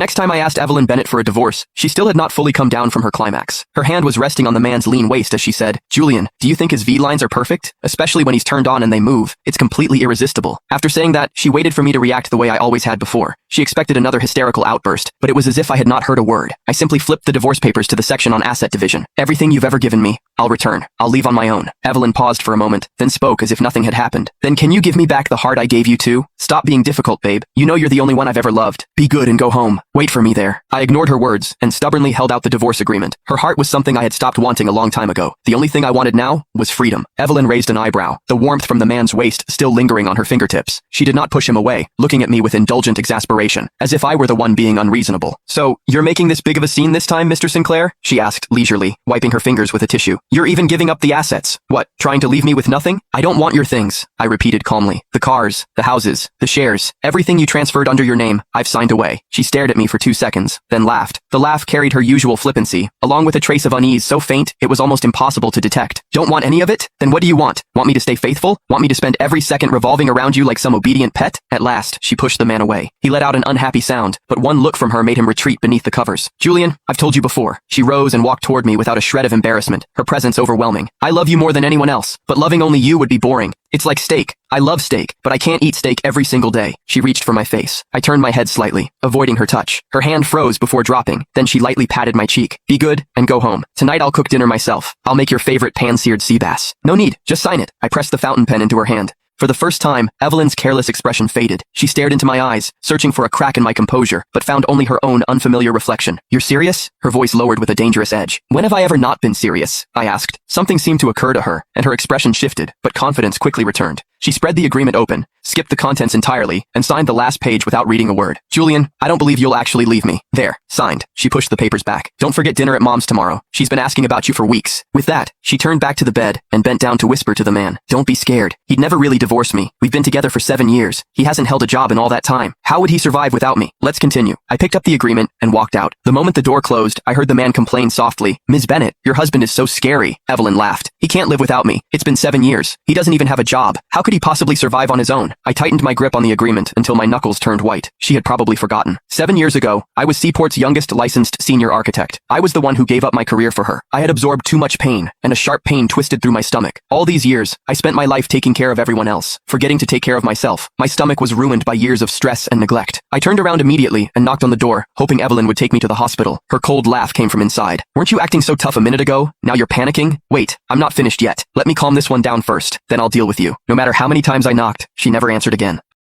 Next time I asked Evelyn Bennett for a divorce, she still had not fully come down from her climax. Her hand was resting on the man's lean waist as she said, "Julian, do you think his V-lines are perfect? Especially when he's turned on and they move. It's completely irresistible." After saying that, she waited for me to react the way I always had before. She expected another hysterical outburst, but it was as if I had not heard a word. I simply flipped the divorce papers to the section on asset division. "Everything you've ever given me, I'll return. I'll leave on my own." Evelyn paused for a moment, then spoke as if nothing had happened. "Then can you give me back the heart I gave you too? Stop being difficult, babe. You know you're the only one I've ever loved. Be good and go home. Wait for me there." I ignored her words and stubbornly held out the divorce agreement. Her heart was something I had stopped wanting a long time ago. The only thing I wanted now was freedom. Evelyn raised an eyebrow, the warmth from the man's waist still lingering on her fingertips. She did not push him away, looking at me with indulgent exasperation, as if I were the one being unreasonable. "So, you're making this big of a scene this time, Mr. Sinclair?" she asked leisurely, wiping her fingers with a tissue. "You're even giving up the assets. What, trying to leave me with nothing?" "I don't want your things," I repeated calmly. "The cars, the houses, the shares, everything you transferred under your name, I've signed away." She stared at me for 2 seconds, then laughed. The laugh carried her usual flippancy, along with a trace of unease so faint it was almost impossible to detect. "Don't want any of it? Then what do you want? Want me to stay faithful? Want me to spend every second revolving around you like some obedient pet?" At last, she pushed the man away. He let out an unhappy sound, but one look from her made him retreat beneath the covers. "Julian, I've told you before." She rose and walked toward me without a shred of embarrassment, her presence overwhelming. "I love you more than anyone else, but loving only you would be boring. It's like steak. I love steak, but I can't eat steak every single day." She reached for my face. I turned my head slightly, avoiding her touch. Her hand froze before dropping, then she lightly patted my cheek. "Be good, and go home. Tonight I'll cook dinner myself. I'll make your favorite pan-seared sea bass." "No need, just sign it." I pressed the fountain pen into her hand. For the first time, Evelyn's careless expression faded. She stared into my eyes, searching for a crack in my composure, but found only her own unfamiliar reflection. "You're serious?" Her voice lowered with a dangerous edge. "When have I ever not been serious?" I asked. Something seemed to occur to her, and her expression shifted, but confidence quickly returned. She spread the agreement open, skipped the contents entirely, and signed the last page without reading a word. "Julian, I don't believe you'll actually leave me. There, signed." She pushed the papers back. "Don't forget dinner at Mom's tomorrow. She's been asking about you for weeks." With that, she turned back to the bed and bent down to whisper to the man, "Don't be scared. He'd never really divorce me. We've been together for 7 years. He hasn't held a job in all that time. How would he survive without me? Let's continue." I picked up the agreement and walked out. The moment the door closed, I heard the man complain softly, "Ms. Bennett, your husband is so scary." Evelyn laughed. "He can't live without me. It's been 7 years. He doesn't even have a job. How could he possibly survive on his own?" I tightened my grip on the agreement until my knuckles turned white. She had probably forgotten. 7 years ago, I was Seaport's youngest licensed senior architect. I was the one who gave up my career for her. I had absorbed too much pain, and a sharp pain twisted through my stomach. All these years, I spent my life taking care of everyone else, forgetting to take care of myself. My stomach was ruined by years of stress and neglect. I turned around immediately and knocked on the door, hoping Evelyn would take me to the hospital. Her cold laugh came from inside. "Weren't you acting so tough a minute ago? Now you're panicking? Wait, I'm not finished yet. Let me calm this one down first, then I'll deal with you." No matter how many times I knocked, she never answered again.